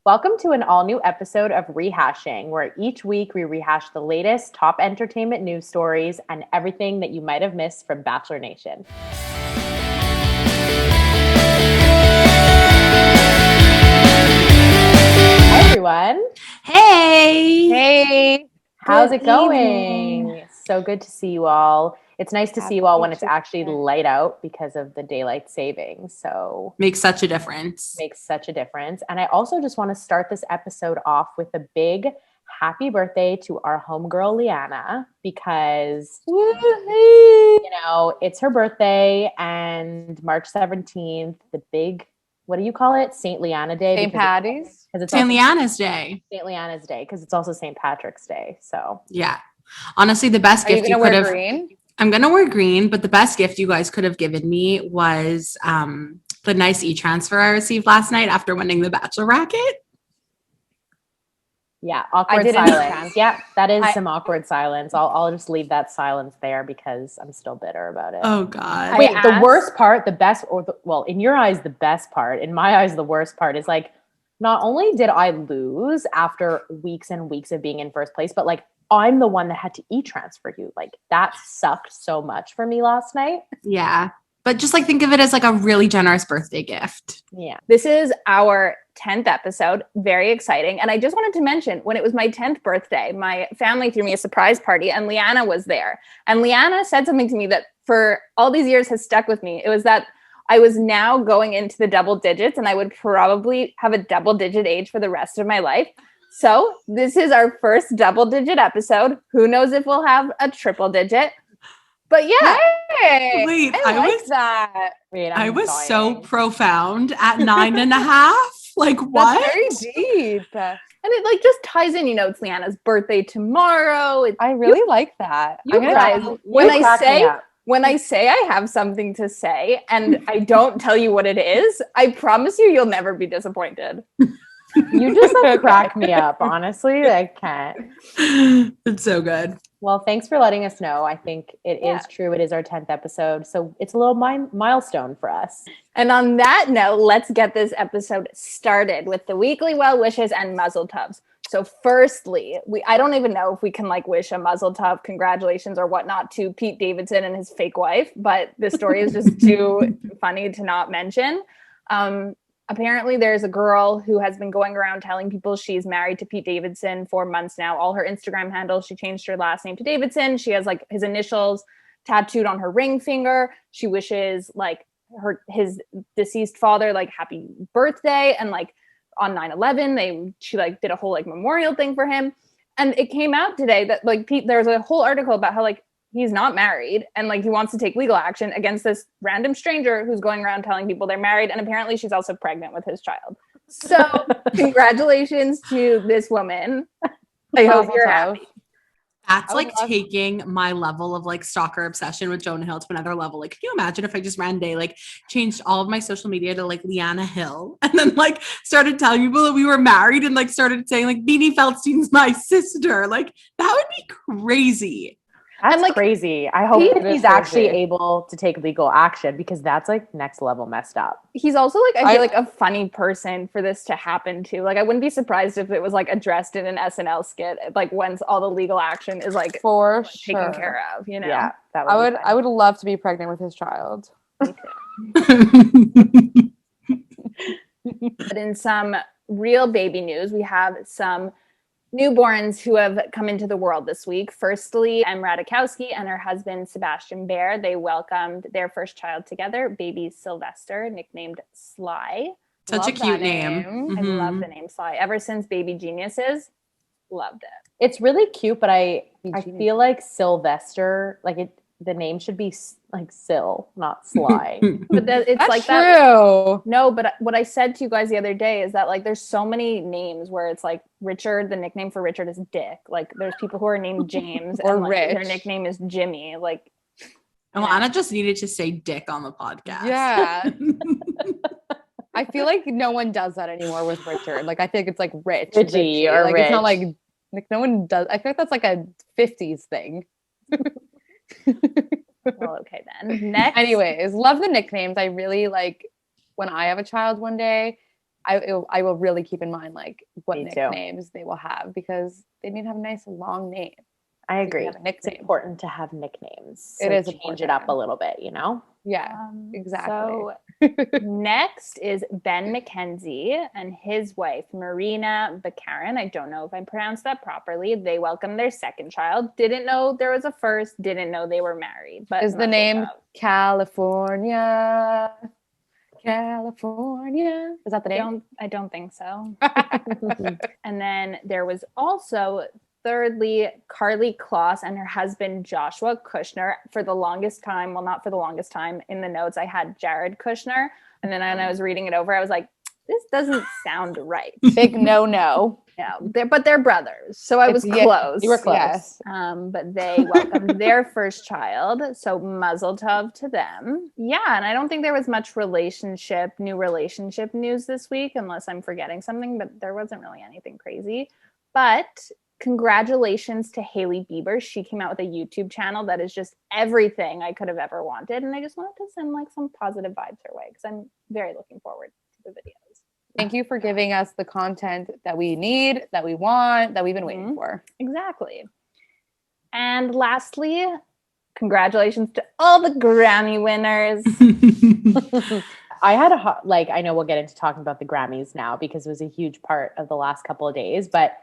Welcome to an all-new episode of Rehashing, where each week we rehash the latest top entertainment news stories and everything that you might have missed from Bachelor Nation. Hi, everyone. Hey. How's it going? So good to see you all. It's nice to see you all when it's actually light out because of the daylight savings. So makes such a difference. And I also just want to start this episode off with a big happy birthday to our homegirl Liana, because it's her birthday, and March 17th, the big, what do you call it? St. Liana Day. St. Patty's? St. Liana's Day. St. Liana's Day, because it's also St. Patrick's Day. So yeah. Honestly, the best gift you could have. Green? I'm going to wear green, but the best gift you guys could have given me was the nice e-transfer I received last night after winning the Bachelor bracket. Yeah, awkward silence. Yeah, that is some awkward silence. I'll just leave that silence there because I'm still bitter about it. Oh, God. Wait, the worst part, the best, in your eyes, the best part, in my eyes, the worst part is like, not only did I lose after weeks and weeks of being in first place, but like, I'm the one that had to e-transfer you. Like, that sucked so much for me last night. Yeah. But just like think of it as like a really generous birthday gift. Yeah. This is our 10th episode. Very exciting. And I just wanted to mention, when it was my 10th birthday, my family threw me a surprise party and Liana was there. And Liana said something to me that for all these years has stuck with me. It was that I was now going into the double digits and I would probably have a double digit age for the rest of my life. So this is our first double digit episode. Who knows if we'll have a triple digit? But yeah. Hey, wait, I was so profound at 9.5. Like, what? That's very deep. And it like just ties in, it's Liana's birthday tomorrow. I really like that. When I say I have something to say and I don't tell you what it is, I promise you'll never be disappointed. You just crack me up. Honestly, I can't. It's so good. Well, thanks for letting us know. I think it is true. It is our 10th episode. So it's a little milestone for us. And on that note, let's get this episode started with the weekly well wishes and muzzle tubs. So firstly, I don't even know if we can wish a muzzle tub, congratulations or whatnot to Pete Davidson and his fake wife, but the story is just too funny to not mention. Apparently, there's a girl who has been going around telling people she's married to Pete Davidson for months now. All her Instagram handles, she changed her last name to Davidson. She has his initials tattooed on her ring finger. She wishes his deceased father happy birthday, and on 9/11 she did a whole memorial thing for him. And it came out today that Pete, there's a whole article about how he's not married and he wants to take legal action against this random stranger who's going around telling people they're married. And apparently she's also pregnant with his child. So congratulations to this woman. I hope you're happy. That's taking my level of stalker obsession with Jonah Hill to another level. Can you imagine if I just ran day, changed all of my social media to Liana Hill and then started telling people that we were married and started saying Beanie Feldstein's my sister. That would be crazy. That's crazy. I hope that he's actually able to take legal action, because that's next level messed up. He's also I feel a funny person for this to happen to. I wouldn't be surprised if it was addressed in an SNL skit, once all the legal action is for taken care of, Yeah, that would I would love to be pregnant with his child. But in some real baby news, we have some newborns who have come into the world this week. Firstly, Em Radikowski and her husband, Sebastian Baer, they welcomed their first child together, baby Sylvester, nicknamed Sly. Such a cute name. Mm-hmm. I love the name Sly. Ever since Baby Geniuses, loved it. It's really cute, but I feel like Sylvester, the name should be Syl, not Sly. But it's That's true. That. No, but what I said to you guys the other day is that there's so many names where it's Richard, the nickname for Richard is Dick. There's people who are named James or and Rich. Their nickname is Jimmy. And Anna just needed to say Dick on the podcast. Yeah. I feel no one does that anymore with Richard. I think it's Rich. Richie or Rich. It's not no one does. I feel that's a 50s thing. Well, okay then. Next. Anyways, love the nicknames. I really when I have a child one day, I will really keep in mind like what Me too. nicknames they will have because they need to have a nice long name. I So you agree. have a It's nickname. important to have nicknames. It is change it up a important. little bit, you know? Yeah, exactly. So next is Ben McKenzie and his wife, Marina Bakarin. I don't know if I pronounced that properly. They welcomed their second child. Didn't know there was a first. Didn't know they were married. But Is the name California? California. Is that the name? I don't think so. And then there was also, thirdly, Carly Kloss and her husband, Joshua Kushner. For the longest time, well, not for the longest time, in the notes, I had Jared Kushner. And then when I was reading it over, I was like, this doesn't sound right. Big no. But they're brothers. So I was close. You were close. Yes. But they welcomed their first child. So mazel tov to them. Yeah. And I don't think there was much new relationship news this week, unless I'm forgetting something, but there wasn't really anything crazy. But congratulations to Hailey Bieber. She came out with a YouTube channel that is just everything I could have ever wanted. And I just wanted to send like some positive vibes her way because I'm very looking forward to the videos. Thank you for giving us the content that we need, that we want, that we've been waiting for. Exactly. And lastly, congratulations to all the Grammy winners. I had I know we'll get into talking about the Grammys now because it was a huge part of the last couple of days, but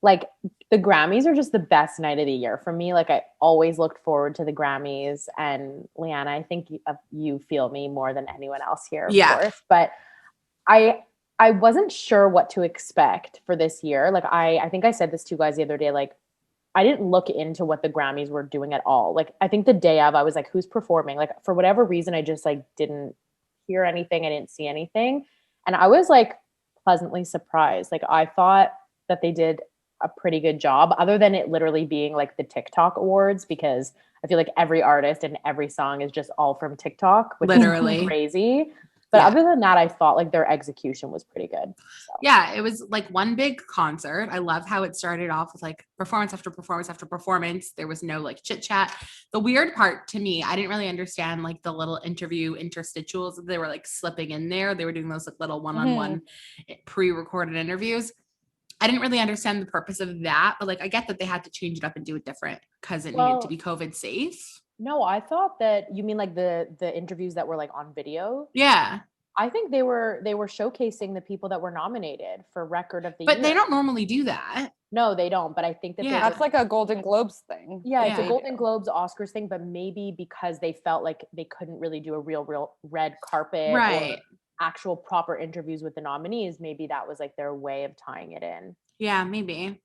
like the Grammys are just the best night of the year for me. Like I always looked forward to the Grammys, and Leanna, I think you feel me more than anyone else here, of course, but I wasn't sure what to expect for this year. Like I think I said this to you guys the other day, like I didn't look into what the Grammys were doing at all. Like I think the day of I was like, who's performing? Like for whatever reason, I just like didn't hear anything. I didn't see anything. And I was like pleasantly surprised. Like I thought that they did a pretty good job other than it literally being like the TikTok awards, because I feel like every artist and every song is just all from TikTok, which Literally. is crazy. But other than that, I thought like their execution was pretty good. So. Yeah, it was like one big concert. I love how it started off with like performance after performance after performance. There was no like chit chat. The weird part to me, I didn't really understand like the little interview interstitials that they were like slipping in there. They were doing those like little one-on-one pre-recorded interviews. I didn't really understand the purpose of that, but like I get that they had to change it up and do it different because it needed to be COVID safe. No, I thought that you mean like the interviews that were like on video. Yeah. I think they were showcasing the people that were nominated for record of the year. But they don't normally do that. No, they don't. But I think that that's like a Golden Globes thing. Yeah, it's a Golden Globes, Oscars thing, but maybe because they felt like they couldn't really do a real red carpet or actual proper interviews with the nominees, maybe that was like their way of tying it in. Yeah, maybe.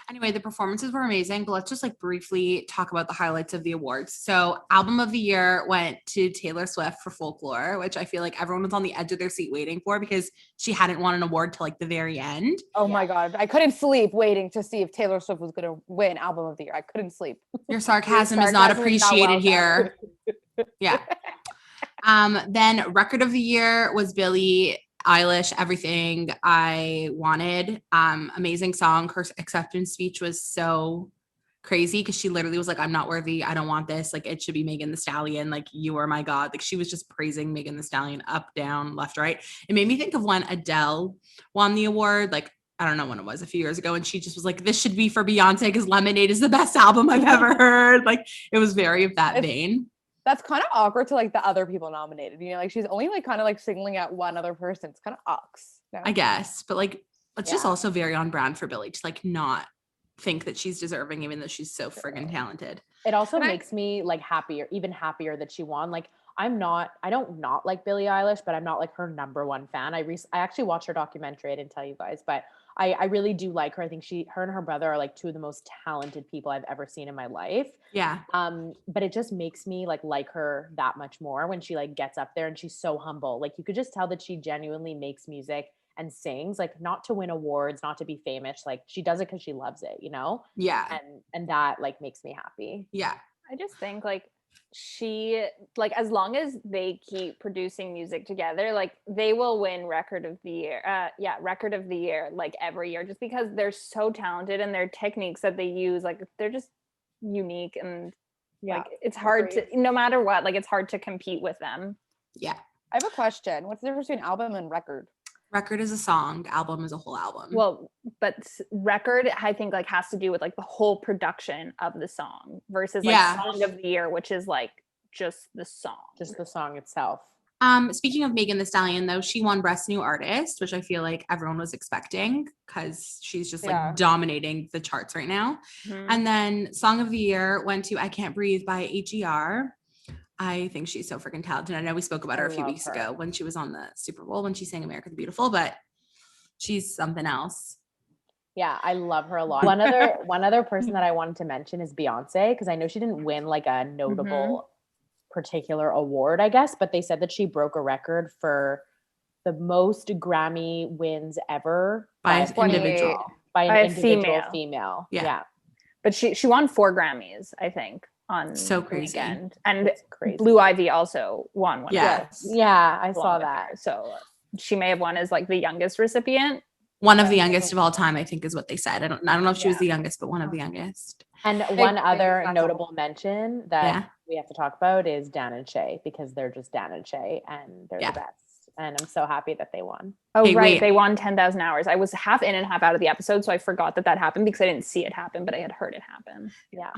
Anyway, the performances were amazing, but let's just like briefly talk about the highlights of the awards. So album of the year went to Taylor Swift for Folklore, which I feel like everyone was on the edge of their seat waiting for because she hadn't won an award till like the very end. Oh my God. I couldn't sleep waiting to see if Taylor Swift was going to win album of the year. I couldn't sleep. Your sarcasm is not appreciated here. Yeah. Then record of the year was Billie Eilish, Everything I Wanted. Amazing song. Her acceptance speech was so crazy because she literally was like, I'm not worthy. I don't want this. Like it should be Megan Thee Stallion. Like you are my God. Like she was just praising Megan Thee Stallion up, down, left, right. It made me think of when Adele won the award. Like I don't know when it was, a few years ago. And she just was like, this should be for Beyonce because Lemonade is the best album I've ever heard. Like it was very of that vein. That's kind of awkward to like the other people nominated. You know, like she's only like kind of like singling out one other person. It's kind of ox. No? I guess. But like, it's just also very on brand for Billie to like not think that she's deserving, even though she's so friggin' talented. It also makes me like even happier that she won. Like I don't not like Billie Eilish, but I'm not like her number one fan. I actually watched her documentary. I didn't tell you guys, but I really do like her. I think her and her brother are like two of the most talented people I've ever seen in my life. Yeah. But it just makes me like her that much more when she like gets up there and she's so humble. Like you could just tell that she genuinely makes music and sings, like not to win awards, not to be famous. Like she does it because she loves it, you know? Yeah. And that like makes me happy. Yeah. I just think like she like as long as they keep producing music together, like they will win record of the year like every year, just because they're so talented and their techniques that they use, like they're just unique and like it's hard to, no matter what, like it's hard to compete with them. Yeah. I have a question. What's the difference between album and record? Record is a song, album is a whole album. Well, but record, I think, like, has to do with like the whole production of the song versus like song of the year, which is like just the song itself. Speaking of Megan Thee Stallion, though, she won Best New Artist, which I feel like everyone was expecting because she's just like dominating the charts right now. And then Song of the Year went to I Can't Breathe by HER. I think she's so freaking talented. I know we spoke about her a few weeks ago when she was on the Super Bowl when she sang America the Beautiful, but she's something else. Yeah, I love her a lot. One other person that I wanted to mention is Beyonce, because I know she didn't win like a notable particular award, I guess, but they said that she broke a record for the most Grammy wins ever by an individual female. Yeah. But she won 4 Grammys, I think, on so crazy. Weekend. And Blue Ivy also won one. Yes. Yeah, I saw that. Her. So she may have won as like the youngest recipient. One of the youngest of all time, I think, is what they said. I don't know if she was the youngest, but one of the youngest. And one other notable mention that we have to talk about is Dan and Shay, because they're just Dan and Shay, and they're the best. And I'm so happy that they won. Oh, hey, right. Wait. They won 10,000 hours. I was half in and half out of the episode, so I forgot that happened because I didn't see it happen, but I had heard it happen. Yeah.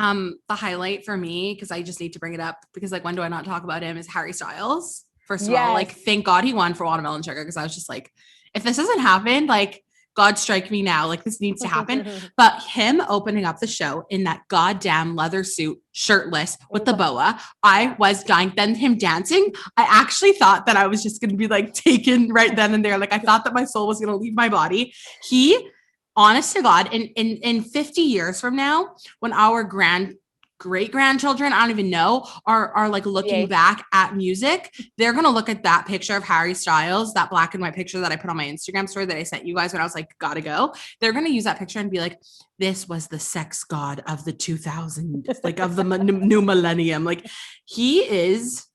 The highlight for me, because I just need to bring it up, because like, when do I not talk about him, is Harry Styles. First of all, like, thank God he won for Watermelon Sugar, because I was just like, if this doesn't happen, like, God strike me now. Like, this needs to happen. But him opening up the show in that goddamn leather suit, shirtless with the boa, I was dying. Then him dancing, I actually thought that I was just going to be like taken right then and there. Like, I thought that my soul was going to leave my body. He, honest to God, in 50 years from now, when our great-grandchildren, I don't even know, are like looking back at music, they're going to look at that picture of Harry Styles, that black and white picture that I put on my Instagram story that I sent you guys when I was like, gotta go. They're going to use that picture and be like, this was the sex god of the 2000s, like of the new millennium. Like, he's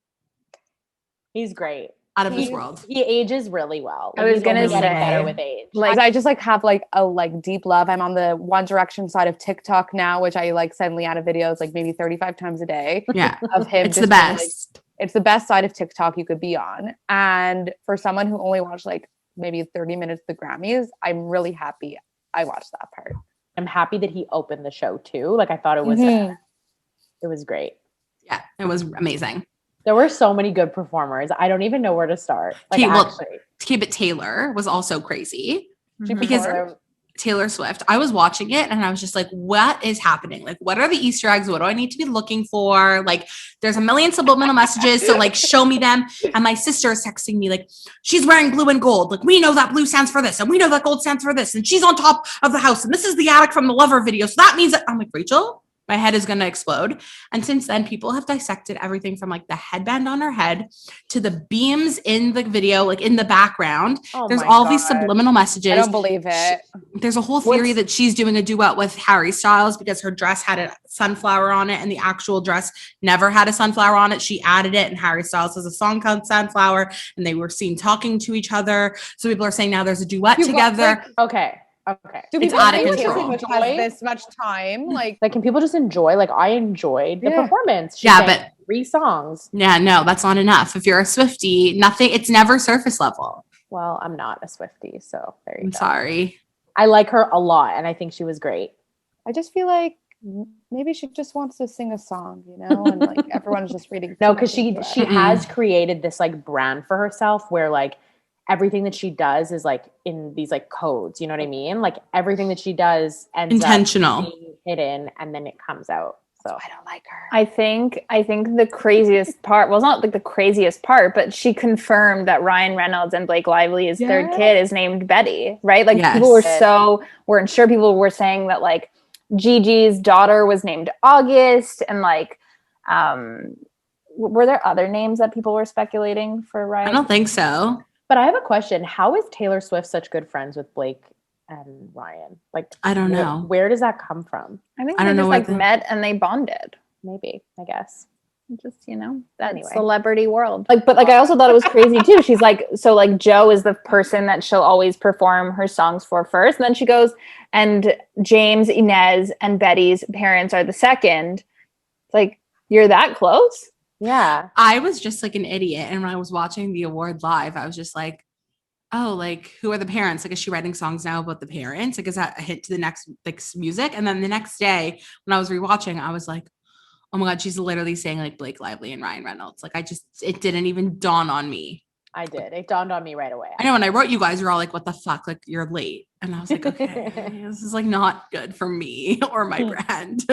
great. Out of this world. He ages really well. Like, I was gonna say better with age. Like, I just like have like a like deep love. I'm on the One Direction side of TikTok now, which I like send Leanna videos like maybe 35 times a day. Yeah, of him. It's the best. It's the best side of TikTok you could be on. And for someone who only watched like maybe 30 minutes of the Grammys, I'm really happy I watched that part. I'm happy that he opened the show too. Like, I thought it was great. Yeah, it was amazing. There were so many good performers. I don't even know where to start. Like, but Taylor was also crazy because Taylor Swift, I was watching it and I was just like, what is happening? Like, what are the Easter eggs? What do I need to be looking for? Like, there's a million subliminal messages. So like, show me them. And my sister is texting me like, she's wearing blue and gold. Like, we know that blue stands for this and we know that gold stands for this. And she's on top of the house. And this is the attic from the Lover video. So that means that I'm like, Rachel, my head is going to explode. And since then, people have dissected everything from like the headband on her head to the beams in the video, like in the background. There's all these subliminal messages. I don't believe it. There's a whole theory that she's doing a duet with Harry Styles because her dress had a sunflower on it and the actual dress never had a sunflower on it. She added it, and Harry Styles has a song called Sunflower, and they were seen talking to each other. So people are saying now there's a duet together. Okay. Do it's out of control. Which has this much time? Like, can people just enjoy? Like, I enjoyed the performance. She but 3 songs. Yeah, no, that's not enough. If you're a Swiftie, it's never surface level. Well, I'm not a Swiftie, so there you go. I'm sorry. I like her a lot, and I think she was great. I just feel like maybe she just wants to sing a song, you know, and like everyone's just reading. No, because she has created this like brand for herself where like everything that she does is like in these like codes, you know what I mean? Like, everything that she does ends intentional, up being hidden, and then it comes out. So I don't like her. I think the craziest part, well, it's not like the craziest part, but she confirmed that Ryan Reynolds and Blake Lively's third kid is named Betty, right? Like, people weren't sure. People were saying that like Gigi's daughter was named August, and like, were there other names that people were speculating for Ryan? I don't think so. But I have a question. How is Taylor Swift such good friends with Blake and Ryan? Like, I don't know. Where does that come from? I think they just like met and they bonded. Maybe, I guess. Just, you know, that celebrity world. Like, but like, I also thought it was crazy too. She's like, so like Joe is the person that she'll always perform her songs for first. And then she goes, and James, Inez, and Betty's parents are the second. It's like, you're that close? Yeah. I was just like an idiot. And when I was watching the award live, I was just like, oh, like who are the parents? Like, is she writing songs now about the parents? Like, is that a hint to the next like music? And then the next day when I was rewatching, I was like, oh my God, she's literally saying like Blake Lively and Ryan Reynolds. Like, it didn't even dawn on me. I did. It dawned on me right away. I know when I wrote you guys, you're all like, what the fuck? Like, you're late. And I was like, okay, this is like not good for me or my brand.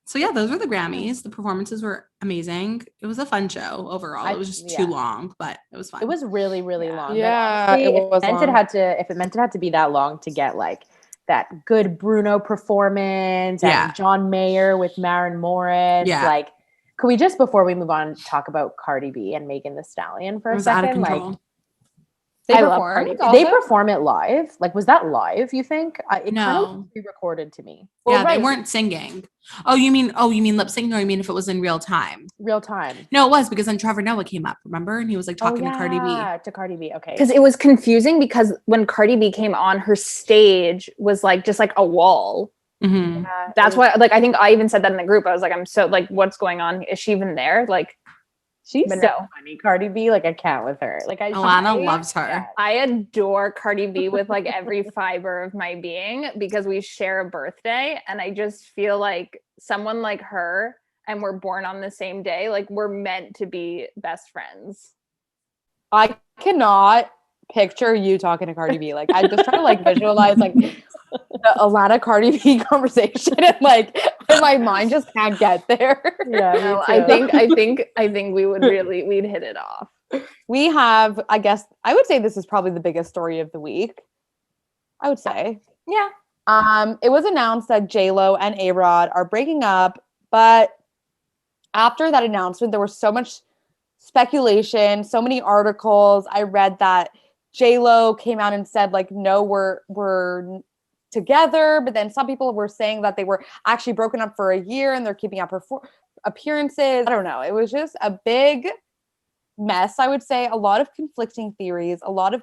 So yeah, those were the Grammys. The performances were amazing. It was a fun show overall. It was just too long, but it was fun. It was really, really long. Yeah, honestly, it was if it meant it had to be that long to get like that good Bruno performance and John Mayer with Maren Morris. Like, could we just, before we move on, talk about Cardi B and Megan Thee Stallion for a second? Out of control. Like, I love Cardi B. Did they perform it live? Like, was that live, you think? It kind of pre-recorded to me. Well, they weren't singing. Oh, you mean lip syncing, or you mean if it was in real time? Real time. No, it was, because then Trevor Noah came up, remember? And he was like talking to Cardi B. To Cardi B, okay. Because it was confusing, because when Cardi B came on, her stage was like just like a wall. Mm-hmm. That's why, like, I think I even said that in the group. I was like, I'm so like, what's going on? Is she even there? Like, she's so funny, Cardi B. Like, I can't with her. Like, Alana loves her. Yeah. I adore Cardi B with like every fiber of my being, because we share a birthday, and I just feel like someone like her, and we're born on the same day. Like, we're meant to be best friends. I cannot picture you talking to Cardi B. Like, I just try to like visualize like the Alana Cardi B conversation, and like my mind just can't get there. Yeah, no, I think we would we'd hit it off. We have, I guess, I would say this is probably the biggest story of the week. I would say, yeah. It was announced that J-Lo and A-Rod are breaking up, but after that announcement, there was so much speculation, so many articles. I read that J-Lo came out and said, like, no, we're together, but then some people were saying that they were actually broken up for a year and they're keeping up appearances. I don't know. It was just a big mess, I would say. A lot of conflicting theories, a lot of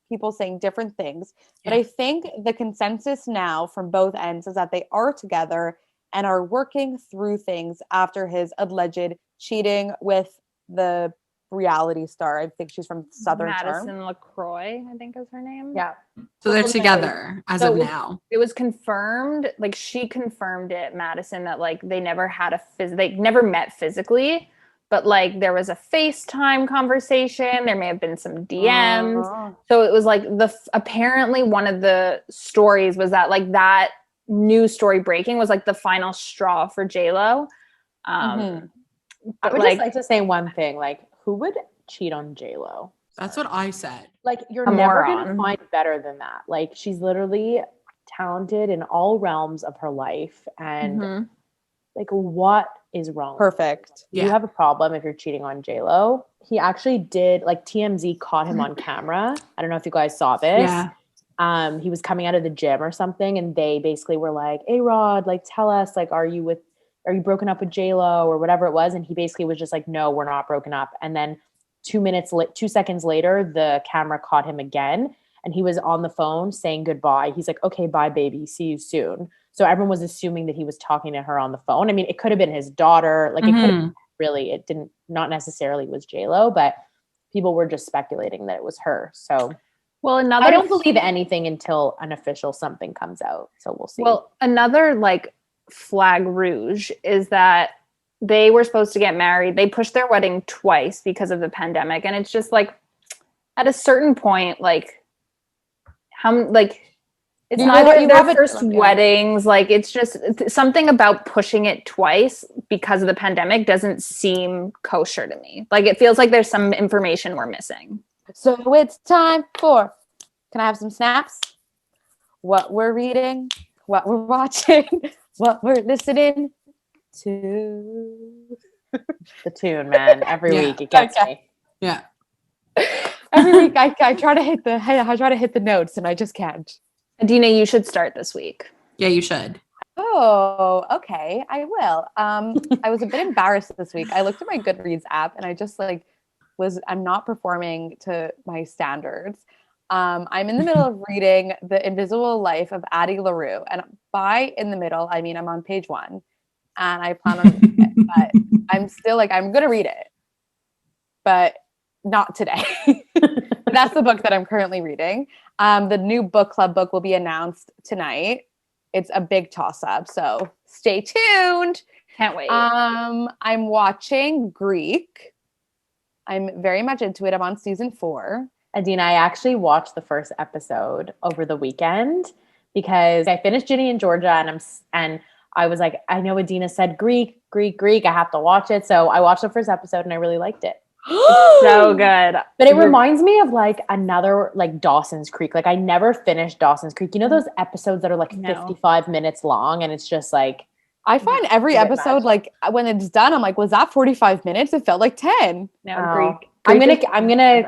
people saying different things. But I think the consensus now from both ends is that they are together and are working through things after his alleged cheating with the reality star. I think she's from Southern Madison Charm. LaCroix, I think is her name. Yeah. So they're together as of now. It was confirmed, like she confirmed it, Madison, that like they never had they never met physically, but like there was a FaceTime conversation. There may have been some DMs. So it was like apparently one of the stories was that like that news story breaking was like the final straw for J-Lo. I would just like to say one thing, like, who would cheat on J-Lo? That's what I said. Like, you're never going to find better than that. Like, she's literally talented in all realms of her life. And like, what is wrong? Perfect. You have a problem if you're cheating on J-Lo. He actually did, like, TMZ caught him on camera. I don't know if you guys saw this. Yeah. He was coming out of the gym or something, and they basically were like, A-Rod, like, tell us, like, are you broken up with J-Lo or whatever it was? And he basically was just like, no, we're not broken up. And then 2 seconds later, the camera caught him again, and he was on the phone saying goodbye. He's like, okay, bye, baby. See you soon. So everyone was assuming that he was talking to her on the phone. I mean, it could have been his daughter. Like, it could have really, it didn't, not necessarily was J-Lo, but people were just speculating that it was her. So, well, I don't believe anything until an official something comes out. So we'll see. Well, another like flag rouge is that they were supposed to get married. They pushed their wedding twice because of the pandemic. And it's just like, at a certain point, like, it's not their first weddings. Like, it's just something about pushing it twice because of the pandemic doesn't seem kosher to me. Like, it feels like there's some information we're missing. So it's time for, can I have some snaps? What we're reading, what we're watching, what we're listening to. The tune, man. Every week it gets me. Yeah. Every week I try to hit the notes and I just can't. Adina, you should start this week. Yeah, you should. Oh, okay. I will. I was a bit embarrassed this week. I looked at my Goodreads app and I just I'm not performing to my standards. I'm in the middle of reading The Invisible Life of Addie LaRue. And by in the middle, I mean, I'm on page 1 and I plan on reading it, but I'm still like, I'm going to read it, but not today. that's the book that I'm currently reading. The new book club book will be announced tonight. It's a big toss-up, so stay tuned. Can't wait. I'm watching Greek. I'm very much into it. I'm on season 4. Adina, I actually watched the first episode over the weekend because I finished Ginny and Georgia, and I was like, I know Adina said Greek. I have to watch it. So I watched the first episode and I really liked it. So good. But it reminds me of like another like Dawson's Creek. Like I never finished Dawson's Creek. You know those episodes that are like 55 minutes long and it's just like I find every episode like when it's done, I'm like, was that 45 minutes? It felt like 10. No, Greek. I'm gonna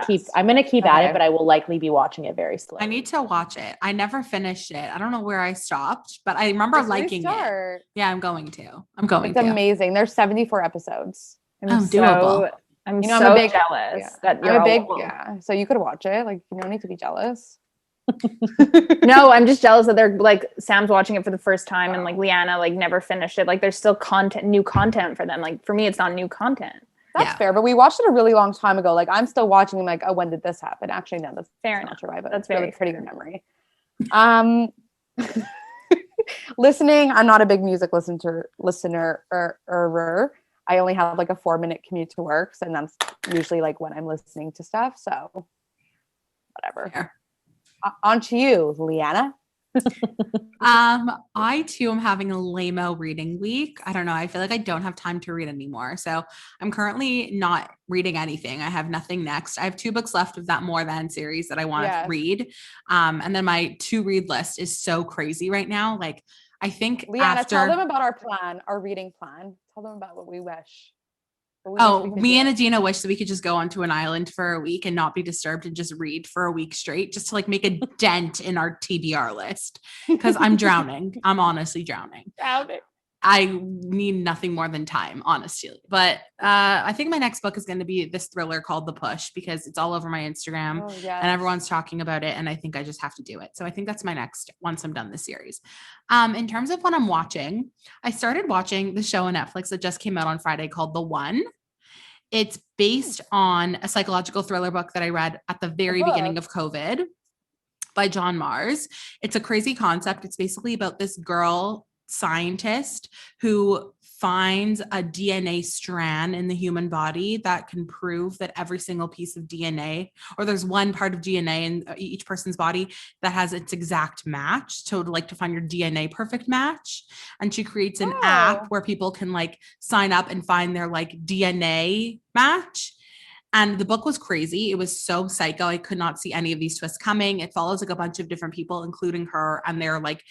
keep at it, but I will likely be watching it very slowly. I need to watch it. I never finished it. I don't know where I stopped, but I remember liking it. Yeah, I'm going to. It's amazing. There's 74 episodes. Doable. I'm so big jealous that you're so you could watch it. Like you don't need to be jealous. No, I'm just jealous that they're like Sam's watching it for the first time and like Leanna like never finished it. Like there's still new content for them. Like for me, it's not new content. That's fair, but we watched it a really long time ago. Like I'm still watching them like, oh, when did this happen? Actually, no, that's fair enough. Right, but that's really pretty good memory. Listening, I'm not a big music listener. I only have like a 4-minute commute to work, and that's usually like when I'm listening to stuff. So whatever. Fair. On to you, Leanna. I too am having a lame-o reading week. I don't know. I feel like I don't have time to read anymore. So I'm currently not reading anything. I have nothing next. I have 2 books left of that More Than series that I want to read. And then my to read list is so crazy right now. Like I think Leanna, tell them about our reading plan. Tell them about what we wish. Me and Adina wish that we could just go onto an island for a week and not be disturbed and just read for a week straight, just to like make a dent in our TBR list. Because I'm drowning. I'm honestly drowning. I need nothing more than time, honestly. But I think my next book is going to be this thriller called The Push because it's all over my Instagram and everyone's talking about it. And I think I just have to do it. So I think that's my next once I'm done this series. In terms of what I'm watching, I started watching the show on Netflix that just came out on Friday called The One. It's based on a psychological thriller book that I read at the very beginning of COVID by John Mars. It's a crazy concept. It's basically about this girl scientist who finds a DNA strand in the human body that can prove that every single piece of DNA, or there's one part of DNA in each person's body that has its exact match. So to find your DNA perfect match. And she creates an app where people can like sign up and find their like DNA match. And the book was crazy. It was so psycho. I could not see any of these twists coming. It follows like a bunch of different people, including her and their like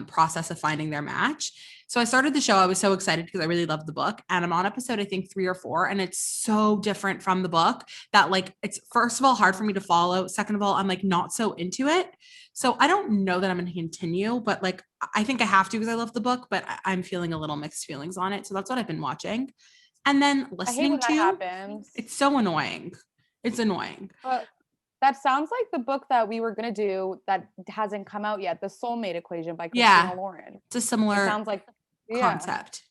process of finding their match. So I started the show. I was so excited because I really loved the book, and I'm on episode, I think 3 or 4. And it's so different from the book that like, it's first of all, hard for me to follow. Second of all, I'm like not so into it. So I don't know that I'm going to continue, but like, I think I have to because I love the book, but I'm feeling a little mixed feelings on it. So that's what I've been watching. And then listening to, it's so annoying. It's annoying. That sounds like the book that we were going to do that hasn't come out yet, The Soulmate Equation by Christina Lauren. It's a similar concept.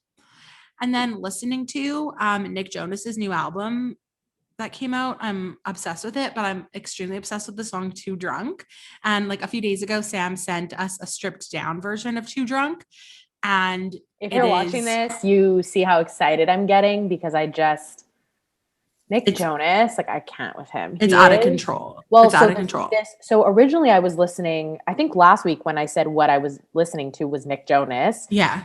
And then listening to Nick Jonas's new album that came out. I'm obsessed with it, but I'm extremely obsessed with the song Too Drunk. And like a few days ago, Sam sent us a stripped down version of Too Drunk. And if you're watching this, you see how excited I'm getting because Nick Jonas, like I can't with him. It's out of control. Well, it's out of control. So originally I was listening, I think last week when I said what I was listening to was Nick Jonas. Yeah.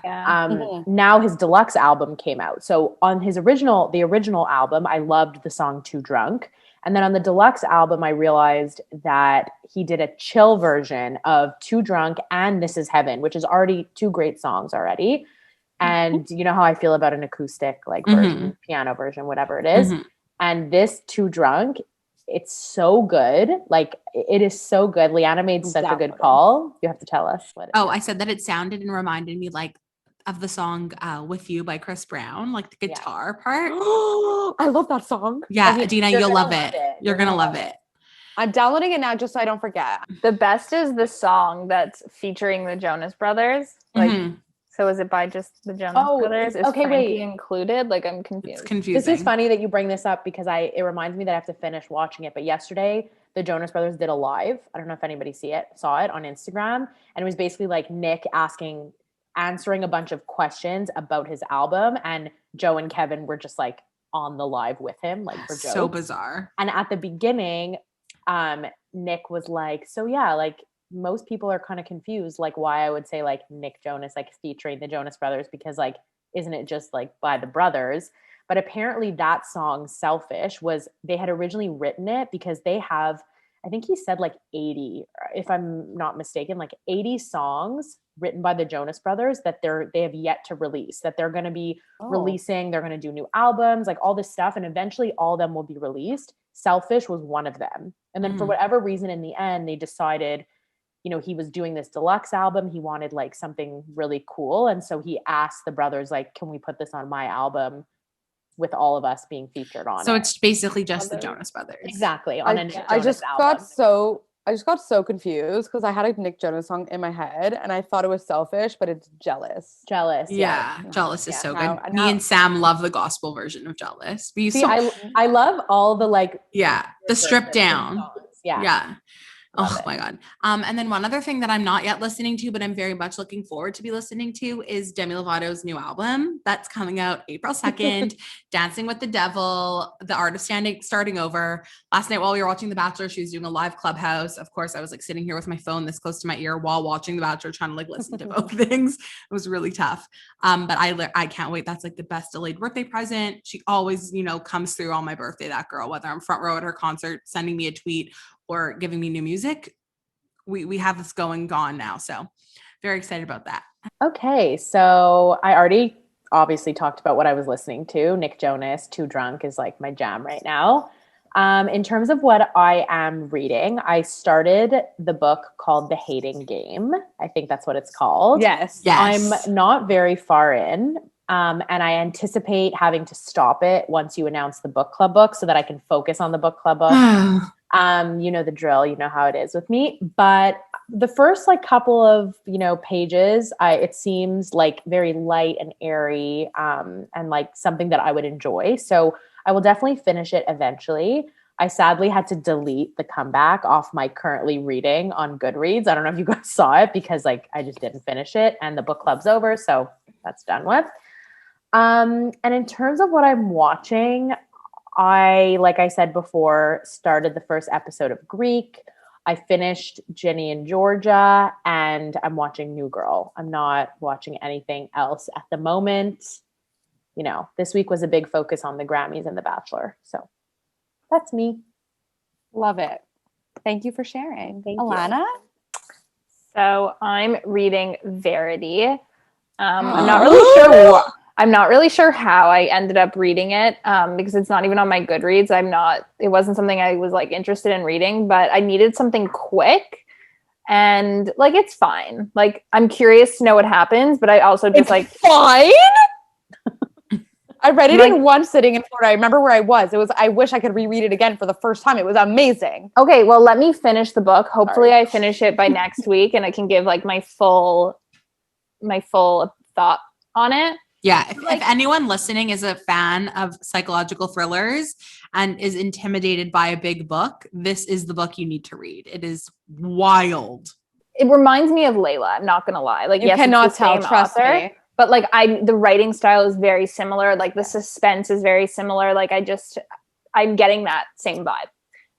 Now his deluxe album came out. So on the original album, I loved the song Too Drunk. And then on the deluxe album, I realized that he did a chill version of Too Drunk and This Is Heaven, which is already 2 great songs already. And you know how I feel about an acoustic like version, piano version, whatever it is. And this Too Drunk, it's so good. Like it is so good. Leanna made such a good call. You have to tell us what. I said that it sounded and reminded me like of the song With You by Chris Brown, like the guitar part. I love that song. Yeah, Adina, you'll love it. You're going to love it. I'm downloading it now just so I don't forget. The best is the song that's featuring the Jonas Brothers. Like so is it by just the Jonas Brothers? Is Frankie included? Like I'm confused. It's confusing. This is funny that you bring this up because it reminds me that I have to finish watching it. But yesterday the Jonas Brothers did a live. I don't know if anybody saw it on Instagram. And it was basically like Nick answering a bunch of questions about his album. And Joe and Kevin were just like on the live with him, like for jokes. So bizarre. And at the beginning, Nick was like, so yeah, like most people are kind of confused, like why I would say like Nick Jonas, like featuring the Jonas Brothers, because like, isn't it just like by the brothers? But apparently that song Selfish they had originally written it because they have, I think he said like 80, if I'm not mistaken, like 80 songs written by the Jonas Brothers that they have yet to release, that they're going to be releasing. They're going to do new albums, like all this stuff. And eventually all of them will be released. Selfish was one of them. And then for whatever reason, in the end, they decided, you know, he was doing this deluxe album. He wanted like something really cool. And so he asked the brothers, like, can we put this on my album with all of us being featured on it? So it's basically just the Jonas Brothers. Exactly. I just got so confused because I had a Nick Jonas song in my head and I thought it was Selfish, but it's Jealous. Jealous. Yeah. Jealous is so good. Me and Sam love the gospel version of Jealous. I love all the like the stripped down. Yeah. Oh my God. And then one other thing that I'm not yet listening to, but I'm very much looking forward to be listening to is Demi Lovato's new album that's coming out April 2nd, Dancing with the Devil, The Art of Starting Over. Last night while we were watching The Bachelor, she was doing a live Clubhouse. Of course, I was like sitting here with my phone this close to my ear while watching The Bachelor, trying to like listen to both things. It was really tough. But I can't wait. That's like the best delayed birthday present. She always, you know, comes through on my birthday, that girl, whether I'm front row at her concert, sending me a tweet or giving me new music. We have this going on now. So very excited about that. Okay. So I already obviously talked about what I was listening to. Nick Jonas, Too Drunk is like my jam right now. In terms of what I am reading, I started the book called The Hating Game. I think that's what it's called. Yes. I'm not very far in. And I anticipate having to stop it once you announce the book club book so that I can focus on the book club book. You know the drill, you know how it is with me. But the first like couple of, you know, pages, it seems like very light and airy, and like something that I would enjoy. So I will definitely finish it eventually. I sadly had to delete The Comeback off my currently reading on Goodreads. I don't know if you guys saw it because like I just didn't finish it and the book club's over. So that's done with. And in terms of what I'm watching, like I said before, started the first episode of Greek. I finished Ginny and Georgia, and I'm watching New Girl. I'm not watching anything else at the moment. You know, this week was a big focus on the Grammys and The Bachelor. So that's me. Love it. Thank you for sharing. Thank Alana? you. So I'm reading Verity. I'm not really sure how I ended up reading it, because it's not even on my Goodreads. It wasn't something I was like interested in reading, but I needed something quick and like, it's fine. Like, I'm curious to know what happens, but I also just fine. I read it in one sitting in Florida. I remember where I was. I wish I could reread it again for the first time. It was amazing. Okay. Well, let me finish the book. Hopefully I finish it by next week and I can give like my full thought on it. Yeah, if anyone listening is a fan of psychological thrillers and is intimidated by a big book, this is the book you need to read. It is wild. It reminds me of Layla. I'm not gonna lie. Like, you cannot tell. Trust me. But like, the writing style is very similar. Like the suspense is very similar. Like I'm getting that same vibe.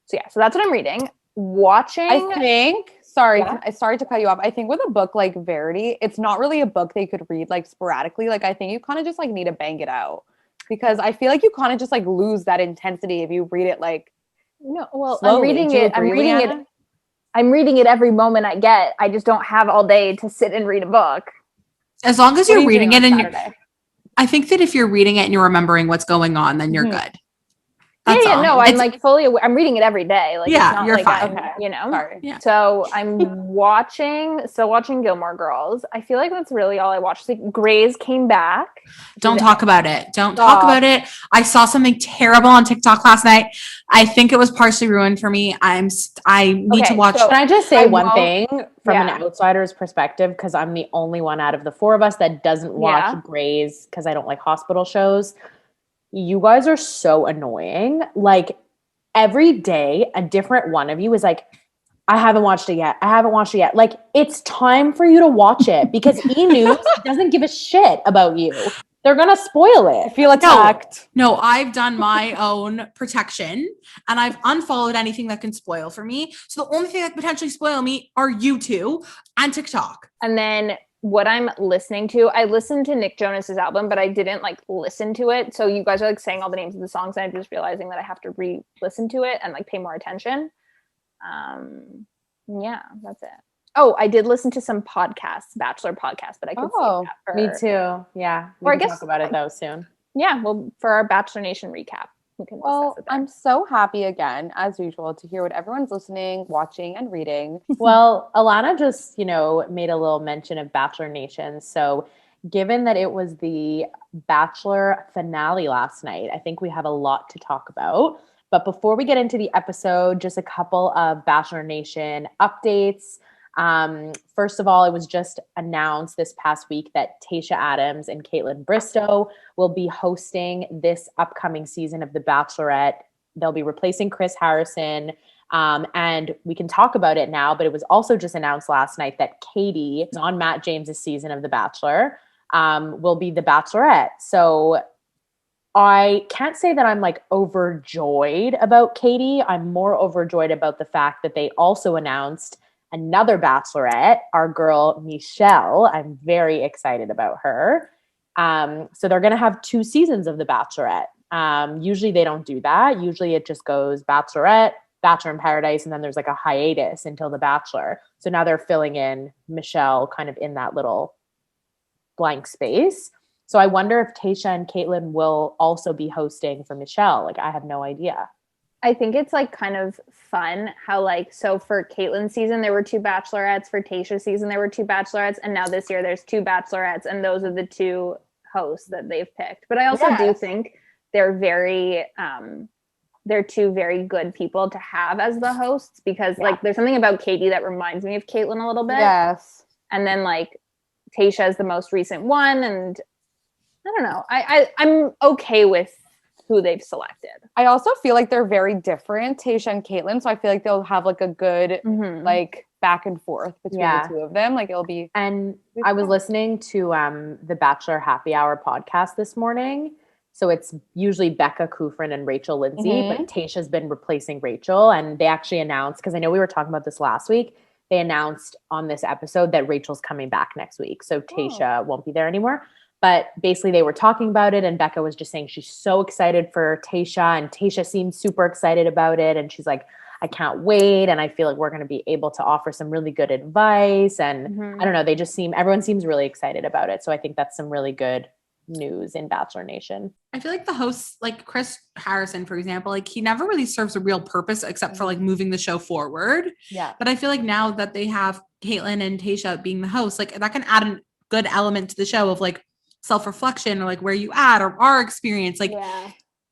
So yeah, so that's what I'm reading. Watching. I think. Sorry to cut you off. I think with a book like Verity, it's not really a book that you could read like sporadically. Like I think you kind of just like need to bang it out because I feel like you kind of just like lose that intensity if you read it like slowly. I'm reading it every moment I get. I just don't have all day to sit and read a book. As long as you're reading it I think that if you're reading it and you're remembering what's going on, then you're good. That's all. No, I'm like fully aware. I'm reading it every day. Like, yeah, it's not you're like fine. You know? Sorry. Yeah. So I'm watching Gilmore Girls. I feel like that's really all I watched. Like, Grey's came back. Don't talk about it. Don't talk about it. I saw something terrible on TikTok last night. I think it was partially ruined for me. I need to watch. Can I just say one thing from an outsider's perspective? Because I'm the only one out of the four of us that doesn't watch Grey's because I don't like hospital shows. You guys are so annoying. Like, every day a different one of you is like, I haven't watched it yet. I haven't watched it yet. Like, it's time for you to watch it because E! News doesn't give a shit about you. They're going to spoil it. I feel attacked. No, I've done my own protection and I've unfollowed anything that can spoil for me. So the only thing that could potentially spoil me are YouTube and TikTok. And then what I'm listening to, I listened to Nick Jonas's album, but I didn't like listen to it. So you guys are like saying all the names of the songs and I'm just realizing that I have to re-listen to it and like pay more attention. Yeah, that's it. Oh, I did listen to some podcasts, Bachelor podcasts, but I could see that for, me too. Yeah. We can talk about it though soon. Yeah, well, for our Bachelor Nation recap, we can discuss it there. I'm so happy again, as usual, to hear what everyone's listening, watching, and reading. Well, Alana just, made a little mention of Bachelor Nation. So given that it was the Bachelor finale last night, I think we have a lot to talk about. But before we get into the episode, just a couple of Bachelor Nation updates. First of all, it was just announced this past week that Tayshia Adams and Kaitlyn Bristowe will be hosting this upcoming season of The Bachelorette. They'll be replacing Chris Harrison. And we can talk about it now, but it was also just announced last night that Katie, on Matt James's season of The Bachelor, will be The Bachelorette. So I can't say that I'm like overjoyed about Katie. I'm more overjoyed about the fact that they also announced another Bachelorette, our girl Michelle. I'm very excited about her. So they're going to have 2 seasons of The Bachelorette. Usually they don't do that. Usually it just goes Bachelorette, Bachelor in Paradise, and then there's like a hiatus until The Bachelor. So now they're filling in Michelle kind of in that little blank space. So I wonder if Tayshia and Kaitlyn will also be hosting for Michelle. Like, I have no idea. I think it's like kind of fun how like, so for Kaitlyn's season, there were 2 Bachelorettes. For Tayshia's season, there were 2 Bachelorettes. And now this year there's 2 Bachelorettes and those are the 2 hosts that they've picked. But I also do think they're they're 2 very good people to have as the hosts because like there's something about Katie that reminds me of Kaitlyn a little bit. Yes. And then like Tayshia is the most recent one. And I don't know. I'm okay with who they've selected. I also feel like they're very different, Tayshia and Kaitlyn. So I feel like they'll have like a good like back and forth between the 2 of them. Like it'll be. And I was listening to the Bachelor Happy Hour podcast this morning. So it's usually Becca Kufrin and Rachel Lindsay, but Tayshia's been replacing Rachel. And they actually announced, because I know we were talking about this last week, they announced on this episode that Rachel's coming back next week. So Tayshia won't be there anymore. But basically they were talking about it and Becca was just saying she's so excited for Tayshia and Tayshia seemed super excited about it. And she's like, I can't wait. And I feel like we're going to be able to offer some really good advice. And I don't know, everyone seems really excited about it. So I think that's some really good news in Bachelor Nation. I feel like the hosts, like Chris Harrison, for example, like he never really serves a real purpose except for like moving the show forward. Yeah. But I feel like now that they have Kaitlyn and Tayshia being the hosts, like that can add a good element to the show of like self-reflection or like where you at or our experience. Like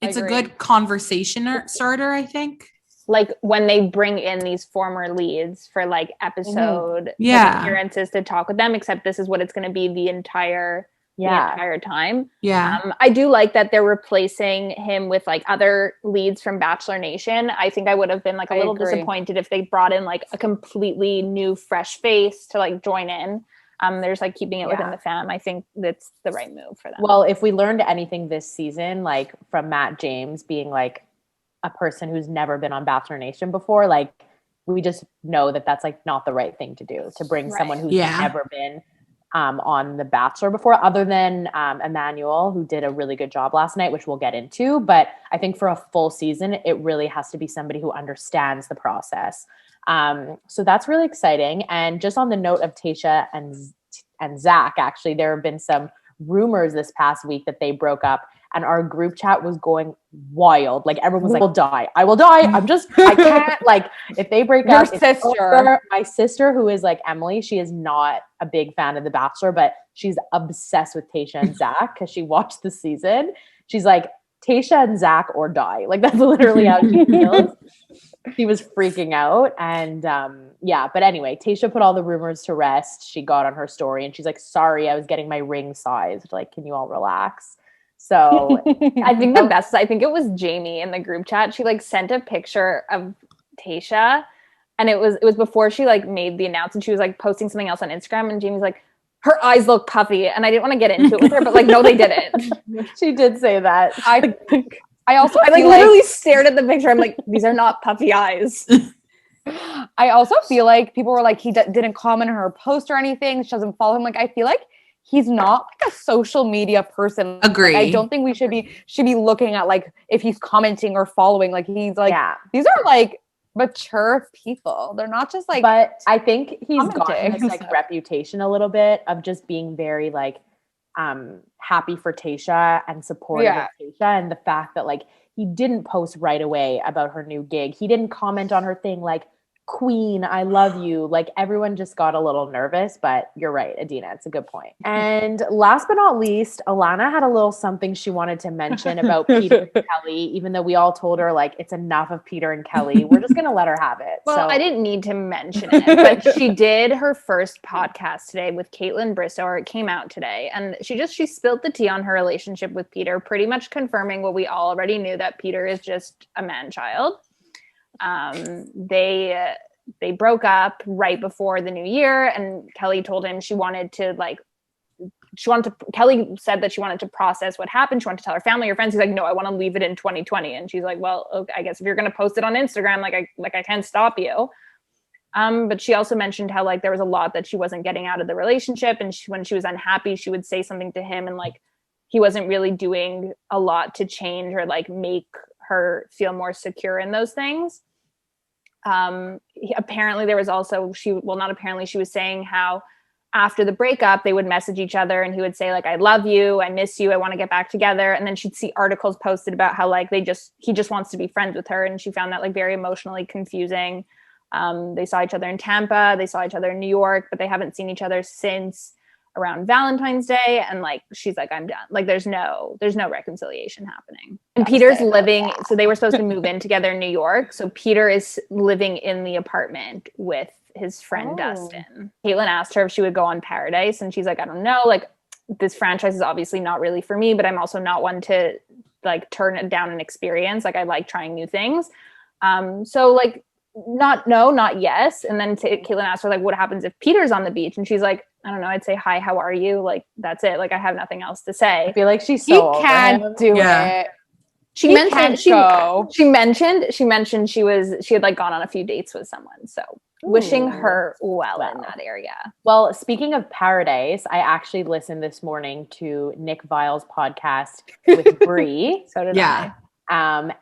it's a good conversation starter, I think. Like when they bring in these former leads for like episode appearances to talk with them, except this is what it's going to be the entire time. I do like that they're replacing him with like other leads from Bachelor Nation. I think I would have been like a little disappointed if they brought in like a completely new fresh face to like join in. There's like keeping it within the fam. I think that's the right move for them. Well, if we learned anything this season, like from Matt James being like a person who's never been on Bachelor Nation before, like we just know that that's like not the right thing to do, to bring someone who's never been on The Bachelor before, other than Emmanuel, who did a really good job last night, which we'll get into. But I think for a full season, it really has to be somebody who understands the process. So that's really exciting. And just on the note of Tayshia and Zach, actually, there have been some rumors this past week that they broke up and our group chat was going wild. Like everyone was like, I will die. I can't, like if they break up. My sister, who is like Emily, she is not a big fan of The Bachelor, but she's obsessed with Tayshia and Zach because she watched the season. She's like, Tayshia and Zach or die. Like that's literally how she feels. She was freaking out. And but anyway, Tayshia put all the rumors to rest. She got on her story and she's like, sorry, I was getting my ring sized. Like, can you all relax? So I think the best, I think it was Jamie in the group chat. She like sent a picture of Tayshia, and it was before she like made the announcement. She was like posting something else on Instagram, and Jamie's like, her eyes look puffy, and I didn't want to get into it with her, but like, no, they didn't. she did say that. I also I like literally stared at the picture. I'm like, these are not puffy eyes. I also feel like people were like, he didn't comment on her post or anything. She doesn't follow him. Like, I feel like he's not like a social media person. Agree. Like, I don't think we should be looking at like if he's commenting or following. Like, he's like, these are like mature people. They're not just like. But I think he's gotten this like so. reputation a little bit of just being very like happy for Tayshia and supportive of Tayshia, and the fact that like he didn't post right away about her new gig. He didn't comment on her thing like, Queen, I love you. Like everyone just got a little nervous, but you're right, Adina, it's a good point. And last but not least, Alana had a little something she wanted to mention about Peter and Kelly, even though we all told her like it's enough of Peter and Kelly. We're just gonna let her have it. Well, I didn't need to mention it, but she did her first podcast today with Caitlin Bristow, or it came out today, and she spilled the tea on her relationship with Peter, pretty much confirming what we all already knew, that Peter is just a man-child. They broke up right before the new year, and Kelly told him Kelly said that she wanted to process what happened. She wanted to tell her family or friends. He's like, no, I want to leave it in 2020. And she's like, well, okay, I guess if you're going to post it on Instagram, I can't stop you. But she also mentioned how like there was a lot that she wasn't getting out of the relationship. And when she was unhappy, she would say something to him, and like, he wasn't really doing a lot to change or like make her feel more secure in those things. Apparently there was also, she was saying how after the breakup, they would message each other, and he would say like, I love you, I miss you, I want to get back together. And then she'd see articles posted about how like he just wants to be friends with her. And she found that like very emotionally confusing. They saw each other in Tampa, they saw each other in New York, but they haven't seen each other since around Valentine's Day. And like, she's like, I'm done. Like there's no reconciliation happening. And Peter's living, so they were supposed to move in together in New York. So Peter is living in the apartment with his friend Dustin. Caitlin asked her if she would go on Paradise, and she's like, I don't know. Like this franchise is obviously not really for me, but I'm also not one to like turn it down an experience. Like I like trying new things. So like not yes. And then Caitlin asked her like, what happens if Peter's on the beach? And she's like, I don't know. I'd say, hi, how are you? Like, that's it. Like, I have nothing else to say. I feel like she's so he can't do it. She mentioned she mentioned she had like gone on a few dates with someone. So wishing her well in that area. Well, speaking of Paradise, I actually listened this morning to Nick Vile's podcast with Brie. So did I.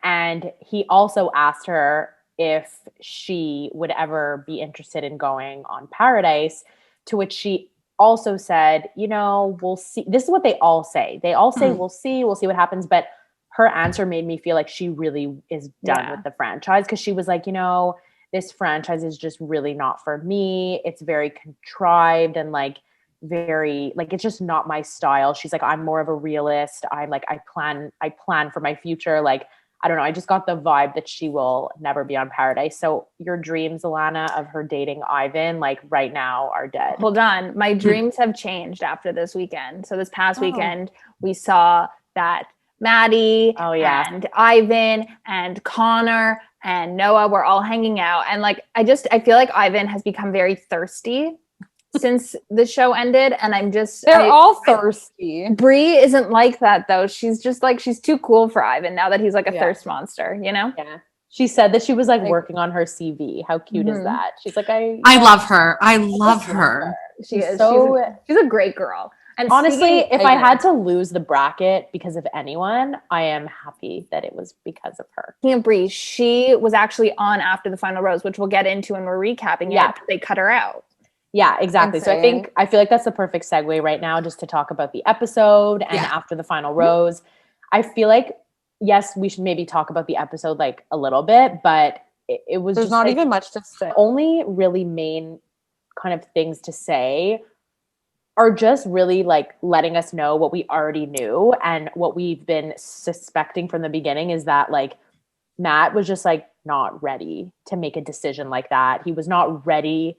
And he also asked her if she would ever be interested in going on Paradise, to which she also said, you know, we'll see. This is what they all say. They all say, we'll see what happens. But her answer made me feel like she really is done with the franchise, because she was like, you know, this franchise is just really not for me. It's very contrived and like very, like, it's just not my style. She's like, I'm more of a realist. I'm like, I plan for my future. Like, I don't know. I just got the vibe that she will never be on Paradise. So your dreams, Alana, of her dating Ivan, like right now are dead. Hold on. My dreams have changed after this weekend. So this past weekend, we saw that Maddie and Ivan and Connor and Noah were all hanging out. And like, I feel like Ivan has become very thirsty since the show ended. And they're all thirsty. Brie isn't like that though. She's just like, she's too cool for Ivan now that he's like a thirst monster, you know? Yeah. She said that she was like working on her CV. How cute is that? She's like, I love her. I love her. She's a great girl. And honestly, if I had to lose the bracket because of anyone, I am happy that it was because of her. Speaking of Brie, she was actually on after the final rose, which we'll get into when we're recapping it. They cut her out. Yeah, exactly. Insane. So I feel like that's the perfect segue right now just to talk about the episode and after the final rose. I feel like, yes, we should maybe talk about the episode like a little bit, but it was there's just not like, even much to say. Only really main kind of things to say are just really like letting us know what we already knew, and what we've been suspecting from the beginning is that like Matt was just like not ready to make a decision like that. He was not ready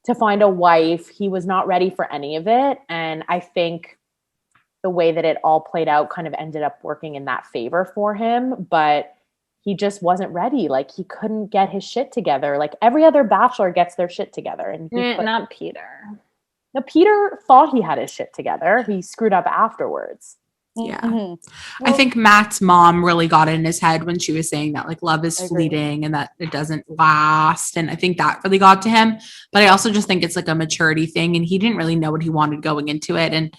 to find a wife. He was not ready for any of it. And I think the way that it all played out kind of ended up working in that favor for him, but he just wasn't ready. Like he couldn't get his shit together. Like every other Bachelor gets their shit together, and not Peter. No, Peter thought he had his shit together. He screwed up afterwards. Yeah. Mm-hmm. I think Matt's mom really got it in his head when she was saying that like love is fleeting and that it doesn't last. And I think that really got to him. But I also just think it's like a maturity thing, and he didn't really know what he wanted going into it. And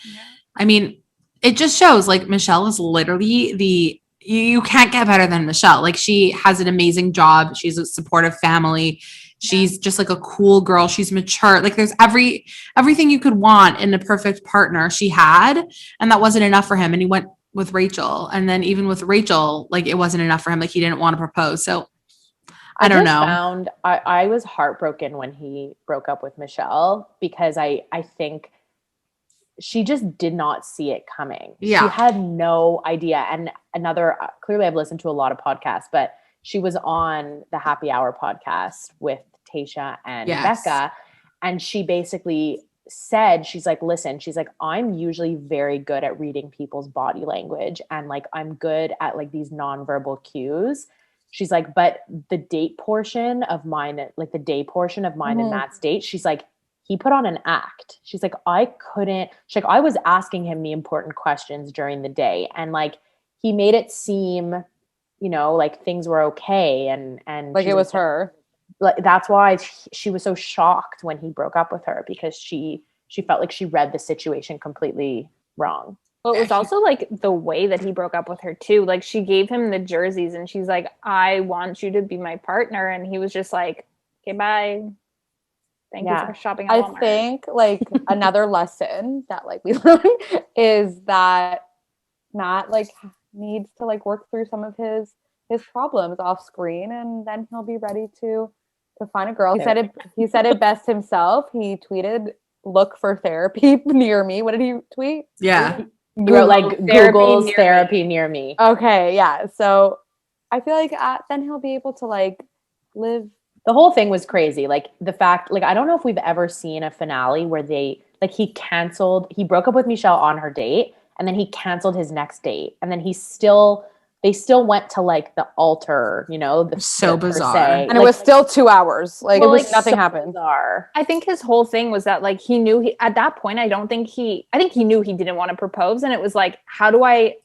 I mean, it just shows like Michelle is literally you can't get better than Michelle. Like she has an amazing job. She's a supportive family. She's just like a cool girl. She's mature. Like there's everything you could want in a perfect partner she had. And that wasn't enough for him. And he went with Rachel. And then even with Rachel, like it wasn't enough for him. Like he didn't want to propose. So I don't know. I was heartbroken when he broke up with Michelle, because I think she just did not see it coming. Yeah. She had no idea. And clearly I've listened to a lot of podcasts, but she was on the Happy Hour podcast with Tayshia and Becca. And she basically said, she's like, listen, she's like, I'm usually very good at reading people's body language. And like, I'm good at like these nonverbal cues. She's like, but the date portion of mine, like the day portion of mine and Matt's date, she's like, he put on an act. She's like, I was asking him the important questions during the day. And like, he made it seem, you know, like things were okay. And like it was her. Like, that's why she was so shocked when he broke up with her, because she felt like she read the situation completely wrong. Well, it was also like the way that he broke up with her too. Like she gave him the jerseys and she's like, I want you to be my partner. And he was just like, okay, bye. Thank you for shopping at Walmart. I think like another lesson that like we learned is that Matt like needs to like work through some of his problems off screen, and then he'll be ready to find a girl. He said it best himself. He tweeted, "Look for therapy near me." What did he tweet? Yeah. He wrote like Google's therapy near me. Okay, yeah. So I feel like then he'll be able to like live. The whole thing was crazy. Like the fact, like, I don't know if we've ever seen a finale where he broke up with Michelle on her date, and then he canceled his next date. And then they still went to like the altar, you know, so bizarre. And like, it was still 2 hours. Like it was like nothing happened. Bizarre. I think his whole thing was that like he knew at that point, I think he knew he didn't want to propose. And it was like, how do I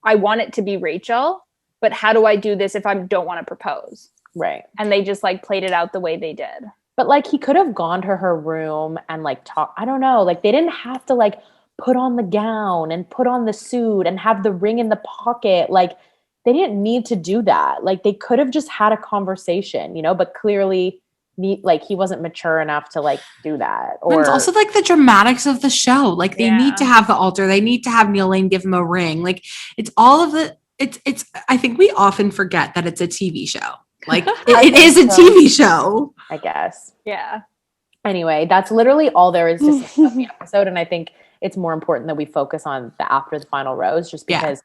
want it to be Rachel, but how do I do this if I don't want to propose? Right. And they just like played it out the way they did. But like he could have gone to her room and like talk. I don't know. Like they didn't have to like put on the gown and put on the suit and have the ring in the pocket. Like they didn't need to do that. Like they could have just had a conversation, you know, but clearly like he wasn't mature enough to like do that. Or it's also like the dramatics of the show. Like they need to have the altar. They need to have Neil Lane give him a ring. Like it's all of the, it's, I think we often forget that it's a TV show. Like it is a TV show, I guess. Yeah. Anyway, that's literally all there is to say about the episode. And I think it's more important that we focus on the after the final rose, just because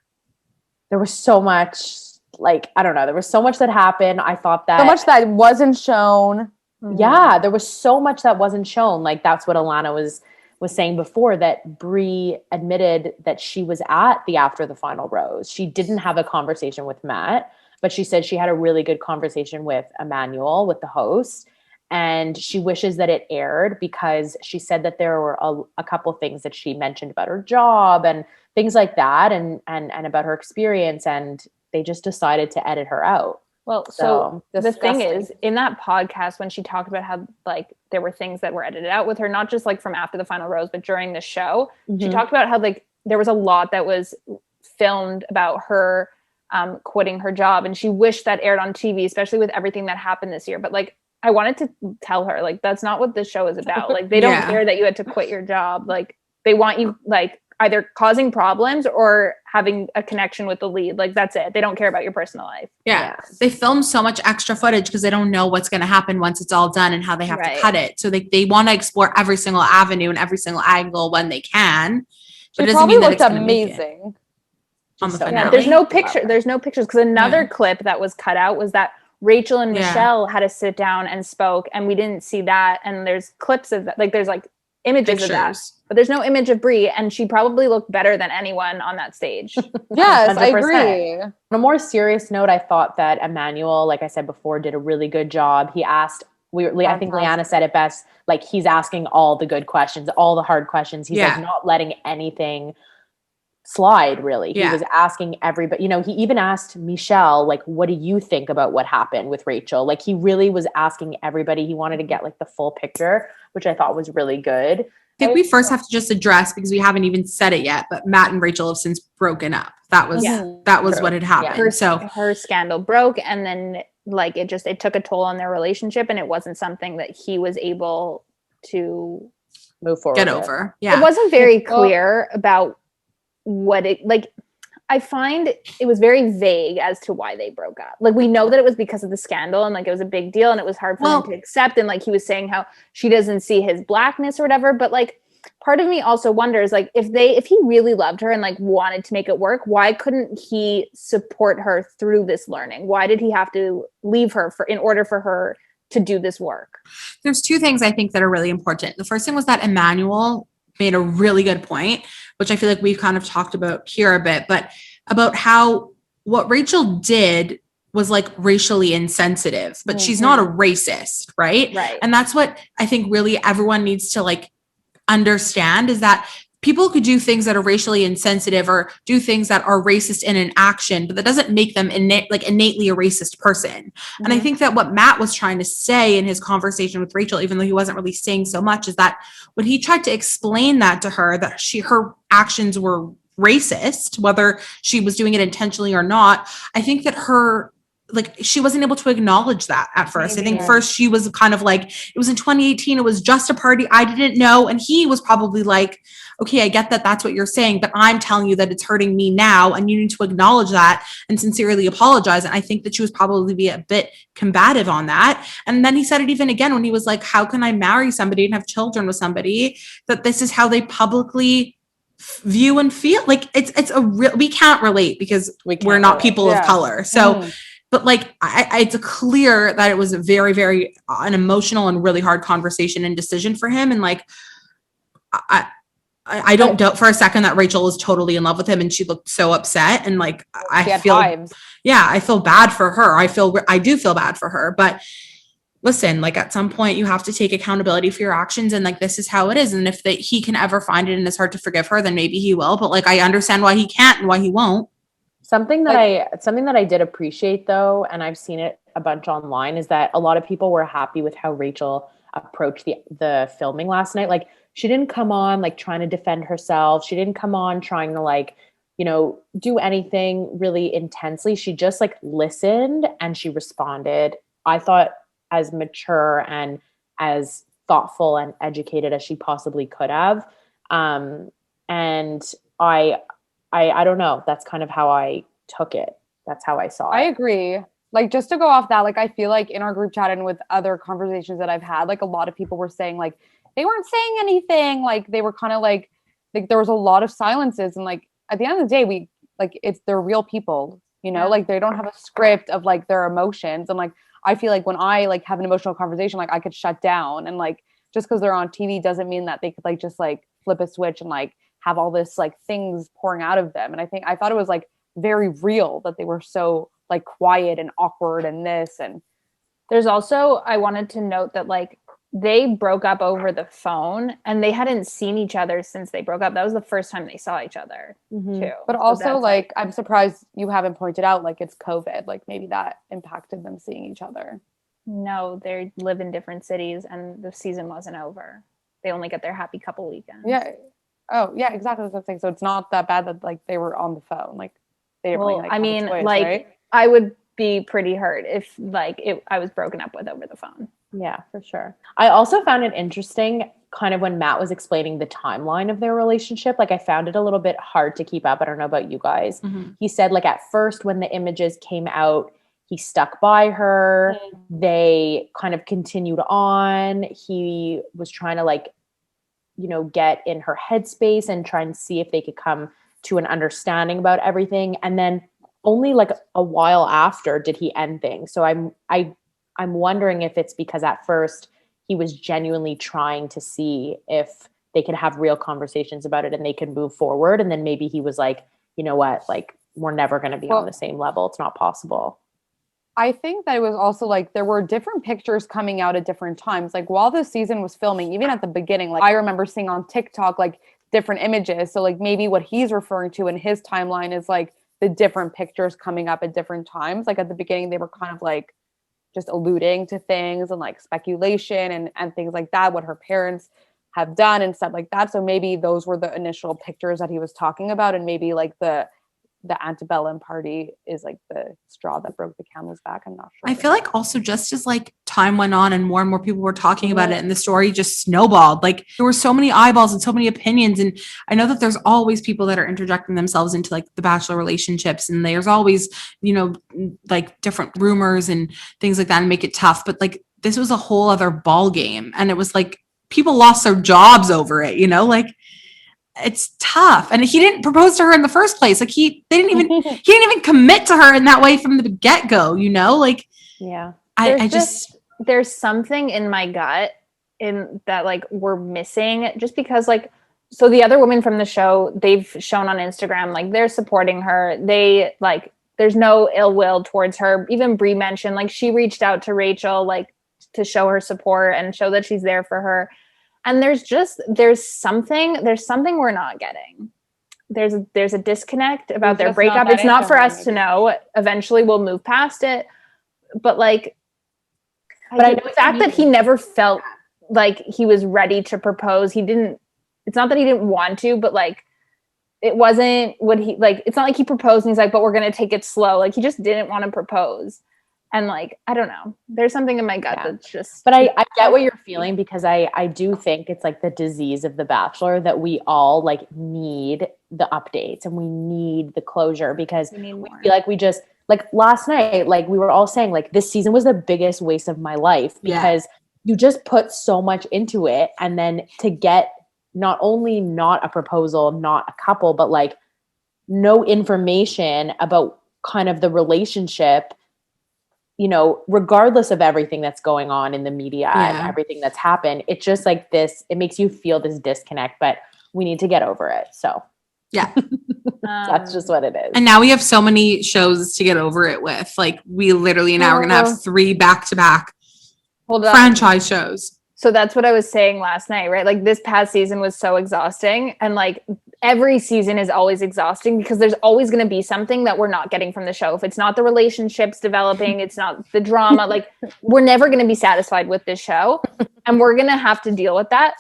there was so much, like, I don't know, there was so much that happened. I thought that so much that wasn't shown. Yeah, there was so much that wasn't shown. Like that's what Alana was saying before, that Brie admitted that she was at the after the final rose. She didn't have a conversation with Matt, but she said she had a really good conversation with Emmanuel, with the host, and she wishes that it aired, because she said that there were a couple of things that she mentioned about her job and things like that, and about her experience, and they just decided to edit her out. Well, so the thing is, in that podcast, when she talked about how like there were things that were edited out with her, not just like from after the final rose, but during the show, she talked about how like there was a lot that was filmed about her quitting her job, and she wished that aired on TV, especially with everything that happened this year. But like, I wanted to tell her, like, that's not what this show is about. Like, they don't care that you had to quit your job. Like, they want you like either causing problems or having a connection with the lead. Like, that's it. They don't care about your personal life. Yeah. They film so much extra footage because they don't know what's going to happen once it's all done and how they have to cut it. So they want to explore every single avenue and every single angle when they can. But it doesn't mean that it's amazing. On the finale. There's no picture. There's no pictures, because another clip that was cut out was that Rachel and Michelle had to sit down and spoke, and we didn't see that. And there's clips of that. Like there's like images of that. But there's no image of Brie, and she probably looked better than anyone on that stage. Yes, 100%. I agree. On a more serious note, I thought that Emmanuel, like I said before, did a really good job. He asked, I think Leanna said it best, like he's asking all the good questions, all the hard questions. He's like not letting anything slide, really. He was asking everybody, you know, he even asked Michelle, like, what do you think about what happened with Rachel? Like, he really was asking everybody. He wanted to get like the full picture, which I thought was really good. I think we first have to just address, because we haven't even said it yet, but Matt and Rachel have since broken up. That was what had happened. Her scandal broke, and then like it took a toll on their relationship, and it wasn't something that he was able to move forward, get over. Yeah, it wasn't very clear about what it like. I find it was very vague as to why they broke up. Like, we know that it was because of the scandal, and like it was a big deal, and it was hard for him to accept. And like he was saying how she doesn't see his blackness or whatever. But like, part of me also wonders, like, if he really loved her and like wanted to make it work, why couldn't he support her through this learning? Why did he have to leave her in order for her to do this work? There's two things I think that are really important. The first thing was that Emmanuel made a really good point, which I feel like we've kind of talked about here a bit, but about how what Rachel did was like racially insensitive, but she's not a racist, right? Right. And that's what I think really everyone needs to like understand, is that people could do things that are racially insensitive or do things that are racist in an action, but that doesn't make them innately a racist person. And I think that what Matt was trying to say in his conversation with Rachel, even though he wasn't really saying so much, is that when he tried to explain that to her, that her actions were racist, whether she was doing it intentionally or not, I think that she wasn't able to acknowledge that at first. Maybe. I think first she was kind of like, it was in 2018, it was just a party, I didn't know. And he was probably like, okay, I get that that's what you're saying, but I'm telling you that it's hurting me now, and you need to acknowledge that and sincerely apologize. And I think that she was probably be a bit combative on that. And then he said it even again when he was like, how can I marry somebody and have children with somebody that this is how they publicly view and feel? Like it's a real, we can't relate because we're not people of color. So but like, it's clear that it was a very, very an emotional and really hard conversation and decision for him. And like, I don't doubt for a second that Rachel was totally in love with him, and she looked so upset. And like, I feel bad for her. I do feel bad for her, but listen, like at some point you have to take accountability for your actions, and like, this is how it is. And if he can ever find it in his heart to forgive her, then maybe he will. But like, I understand why he can't and why he won't. Something that I did appreciate though, and I've seen it a bunch online, is that a lot of people were happy with how Rachel approached the filming last night. Like, she didn't come on like trying to defend herself. She didn't come on trying to like, you know, do anything really intensely. She just like listened and she responded, I thought, as mature and as thoughtful and educated as she possibly could have. And I don't know. That's kind of how I took it. That's how I saw it. I agree. Like, just to go off that, like, I feel like in our group chat and with other conversations that I've had, like, a lot of people were saying, like, they weren't saying anything. Like, they were kind of like there was a lot of silences. And, like, at the end of the day, they're real people, you know? Like, they don't have a script of, like, their emotions. And, like, I feel like when I, like, have an emotional conversation, like, I could shut down. And, like, just because they're on TV doesn't mean that they could, like, just, like, flip a switch and, like, have all this, like, things pouring out of them. And I thought it was, like, very real that they were so, like, quiet and awkward and this. And there's also, I wanted to note that, like, they broke up over the phone and they hadn't seen each other since they broke up. That was the first time they saw each other too. But also, like, I'm surprised you haven't pointed out, like, it's COVID. Like, maybe that impacted them seeing each other. No, they live in different cities and the season wasn't over. They only get their happy couple weekends. Yeah. Oh, yeah, exactly. That's what I'm saying. So it's not that bad that, like, they were on the phone. Like, they didn't really, like, I mean, choice, like, right? I would be pretty hurt if, like, I was broken up with over the phone. Yeah, for sure. I also found it interesting kind of when Matt was explaining the timeline of their relationship. Like, I found it a little bit hard to keep up. I don't know about you guys. He said, like, at first when the images came out, he stuck by her. They kind of continued on. He was trying to, like, you know, get in her headspace and try and see if they could come to an understanding about everything. And then only like a while after did he end things. So I'm wondering if it's because at first he was genuinely trying to see if they could have real conversations about it and they could move forward. And then maybe he was like, you know what, like we're never going to be on the same level. It's not possible. I think that it was also like there were different pictures coming out at different times. Like while the season was filming, even at the beginning, like I remember seeing on TikTok like different images. So like maybe what he's referring to in his timeline is like the different pictures coming up at different times. Like at the beginning, they were kind of like just alluding to things and like speculation and things like that, what her parents have done and stuff like that. So maybe those were the initial pictures that he was talking about. And maybe like the antebellum party is like the straw that broke the camel's back. I'm not sure. I feel like also just as like time went on and more people were talking about it and the story just snowballed, like there were so many eyeballs and so many opinions. And I know that there's always people that are interjecting themselves into like the Bachelor relationships, and there's always, you know, like different rumors and things like that and make it tough. But like this was a whole other ball game, and it was like people lost their jobs over it, you know, like it's tough. And he didn't propose to her in the first place. Like he didn't even commit to her in that way from the get-go, you know? Like, yeah, there's something in my gut in that like we're missing, just because like, so the other women from the show, they've shown on Instagram, like they're supporting her. They like, there's no ill will towards her. Even Brie mentioned, like she reached out to Rachel, like to show her support and show that she's there for her. And there's something we're not getting. There's a disconnect about their breakup. It's not for us to know. Eventually we'll move past it. But like, but I know the fact that he never felt like he was ready to propose. It's not that he didn't want to, but like, it wasn't what he, like, it's not like he proposed and he's like, but we're going to take it slow. Like he just didn't want to propose. And like, I don't know, there's something in my gut that's just, but I get what you're feeling, because I do think it's like the disease of the Bachelor that we all like need the updates and we need the closure, because we feel like we just, like last night, like we were all saying like this season was the biggest waste of my life, because you just put so much into it. And then to get not only not a proposal, not a couple, but like no information about kind of the relationship, you know, regardless of everything that's going on in the media and everything that's happened, it's just like this, it makes you feel this disconnect, but we need to get over it. So yeah, that's just what it is. And now we have so many shows to get over it with. Like we literally now we're going to have 3 back-to-back franchise shows. So that's what I was saying last night, right? Like this past season was so exhausting, and like every season is always exhausting because there's always going to be something that we're not getting from the show. If it's not the relationships developing, it's not the drama, like we're never going to be satisfied with this show, and we're going to have to deal with that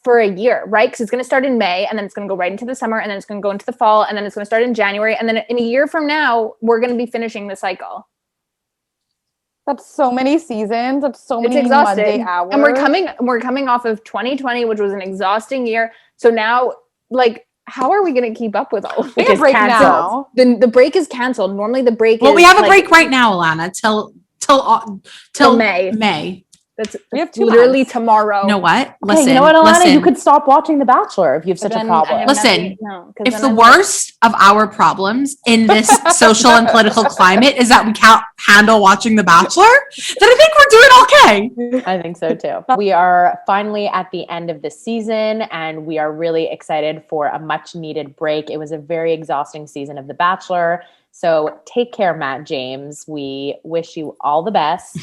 for a year, right? Because it's going to start in May, and then it's going to go right into the summer, and then it's going to go into the fall, and then it's going to start in January, and then in a year from now, we're going to be finishing the cycle. That's so many seasons. That's so many Monday hours. And we're coming off of 2020, which was an exhausting year. So now, like, how are we going to keep up with all of this? Break now. The break is canceled. Normally the break we have a break right now, Alana, till May. That's literally tomorrow. You know what? Listen, you know what, Alana? You could stop watching The Bachelor if you have such a problem. Listen, if the worst of our problems in this social and political climate is that we can't handle watching The Bachelor, then I think we're doing okay. I think so too. We are finally at the end of the season, and we are really excited for a much needed break. It was a very exhausting season of The Bachelor. So take care, Matt James. We wish you all the best.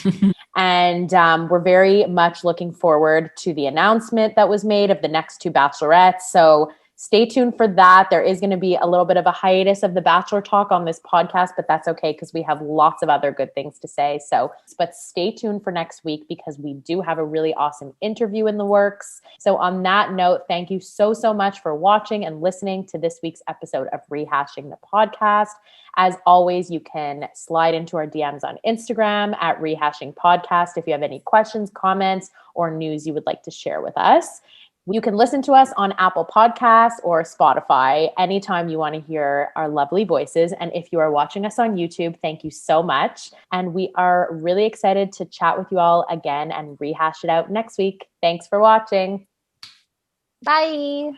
And we're very much looking forward to the announcement that was made of the next 2 bachelorettes. So stay tuned for that. There is going to be a little bit of a hiatus of the Bachelor talk on this podcast, but that's okay because we have lots of other good things to say. So, but stay tuned for next week because we do have a really awesome interview in the works. So on that note, thank you so much for watching and listening to this week's episode of Rehashing the Podcast. As always, you can slide into our DMs on Instagram at Rehashing Podcast if you have any questions, comments, or news you would like to share with us. You can listen to us on Apple Podcasts or Spotify anytime you want to hear our lovely voices. And if you are watching us on YouTube, thank you so much. And we are really excited to chat with you all again and rehash it out next week. Thanks for watching. Bye.